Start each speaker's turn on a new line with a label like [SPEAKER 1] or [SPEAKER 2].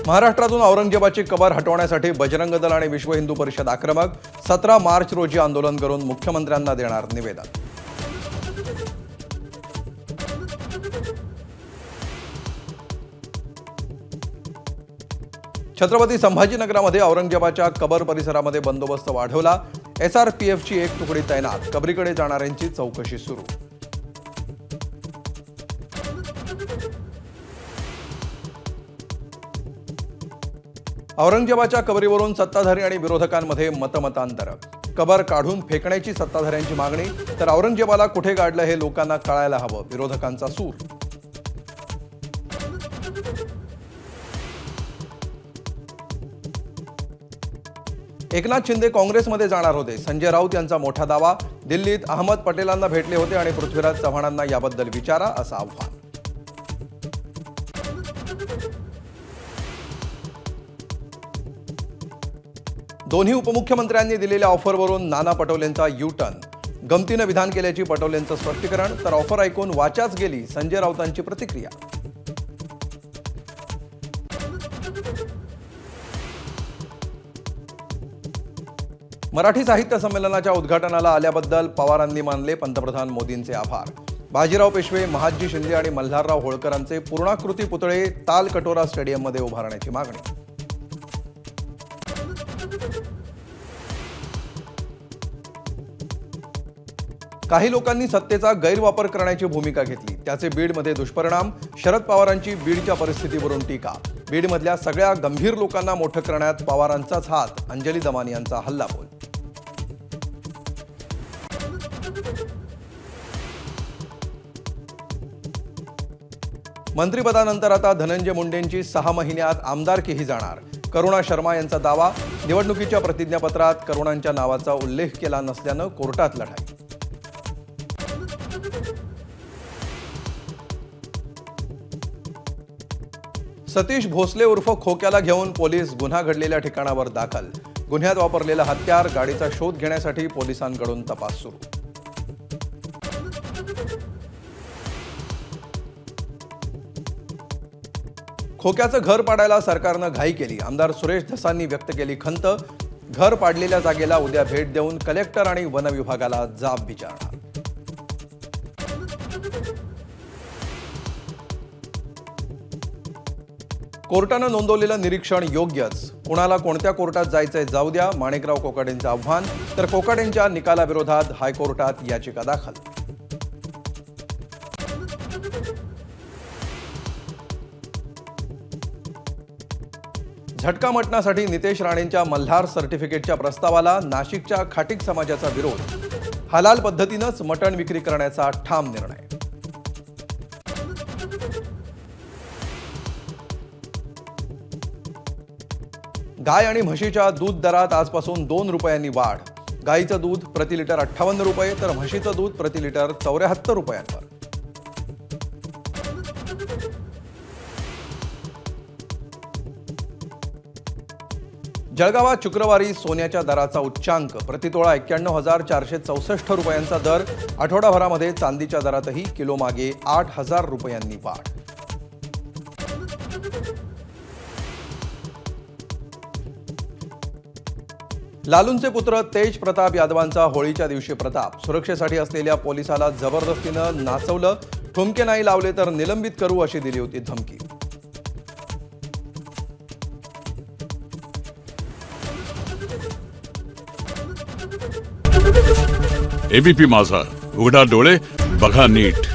[SPEAKER 1] महाराष्ट्रातून औरंगजेबाची कबर हटवण्यासाठी बजरंग दल आणि विश्व हिंदू परिषद आक्रमक 17 मार्च रोजी आंदोलन करून मुख्यमंत्र्यांना देणार निवेदन। छत्रपती संभाजीनगरामध्ये औरंगजेबाच्या कबर परिसरामध्ये बंदोबस्त वाढवला। एसआरपीएफची एक तुकडी तैनात। कबरीकडे जाणाऱ्यांची चौकशी सुरू। औरंगजेबाच्या कबरीवरून सत्ताधारी आणि विरोधकांमध्ये मतमतांतर। कबर काढून फेकण्याची सत्ताधाऱ्यांची मागणी, तर औरंगजेबाला कुठे गाडलं हे लोकांना कळायला हवं, विरोधकांचा सूर। एकनाथ शिंदे काँग्रेसमध्ये जाणार होते। संजय राऊत यांचा मोठा दावा। दिल्लीत अहमद पटेलांना भेटले होते आणि पृथ्वीराज चव्हाणांना याबद्दल विचारा असं आव्हान। दोन्ही उपमुख्यमंत्र्यांनी दिलेल्या ऑफरवरून नाना पटोलेंचा यू-टर्न। गमतीनं विधान केल्याची पटोलेंचं स्पष्टीकरण, तर ऑफर ऐकून वाचाच गेली संजय राऊतांची प्रतिक्रिया। मराठी साहित्य संमेलनाच्या उद्घाटनाला आल्याबद्दल पवारांनी मानले पंतप्रधान मोदींचे आभार। बाजीराव पेशवे, महादजी शिंदे आणि मल्हारराव होळकरांचे पूर्णाकृती पुतळे तालकटोरा स्टेडियममध्ये उभारण्याची मागणी। काही लोकांनी सत्तेचा गैरवापर करण्याची भूमिका घेतली, त्याचे बीडमध्ये दुष्परिणाम। शरद पवारांची बीडच्या परिस्थितीवरून टीका। बीडमधल्या सगळ्या गंभीर लोकांना मोठं करण्यात पवारांचाच हात, अंजली दमानी यांचा हल्लाबोल। मंत्रिपदानंतर आता धनंजय मुंडेंची 6 महिन्यात आमदारकीही जाणार। करुणा शर्मा यांचा दावा। निवडणुकीच्या प्रतिज्ञापत्रात करुणांच्या नावाचा उल्लेख केला नसल्यानं कोर्टात लढाई। सतीश भोसले उर्फ खोक्याला घेऊन पोलीस गुन्हा घडलेल्या ठिकाणावर दाखल। गुन्ह्यात वापरलेलं हत्यार, गाडीचा शोध घेण्यासाठी पोलिसांकडून तपास सुरू। खोक्याचं घर पाडायला सरकारनं घाई केली। आमदार सुरेश धसांनी व्यक्त केली खंत। घर पाडलेल्या जागेला उद्या भेट देऊन कलेक्टर आणि वन विभागाला जाब विचारणार। कोर्टानं नोंदवलेलं निरीक्षण योग्यच। कुणाला कोणत्या कोर्टात जायचंय जाऊ द्या, माणिकराव कोकाटेंचं आव्हान। तर कोकाटेंच्या निकालाविरोधात हायकोर्टात याचिका दाखल। झटका मटणासाठी नितेश राणेंच्या मल्हार सर्टिफिकेटच्या प्रस्तावाला नाशिकच्या खाटीक समाजाचा विरोध। हलाल पद्धतीनंच मटण विक्री करण्याचा ठाम निर्णय। गाय आणि म्हशीच्या दूध दरात आजपासून 2 रुपयांनी वाढ। गाईचं दूध प्रति लिटर 58 रुपये, तर म्हशीचं दूध प्रति लिटर 74 रुपयांवर। जळगावात शुक्रवारी सोन्याच्या दराचा उच्चांक। प्रतितोळा 91,464 रुपयांचा दर। आठवडाभरामध्ये चांदीच्या दरातही किलोमागे 8,000 रुपयांनी वाढ। लालूंचे पुत्र तेज प्रताप यादवांचा होळीच्या दिवशी प्रताप। सुरक्षेसाठी असलेल्या पोलिसाला जबरदस्तीनं नाचवलं। ठुमके नाही लावले तर निलंबित करू अशी दिली होती धमकी।
[SPEAKER 2] एबीपी माझा, उघडा डोळे बघा नीट।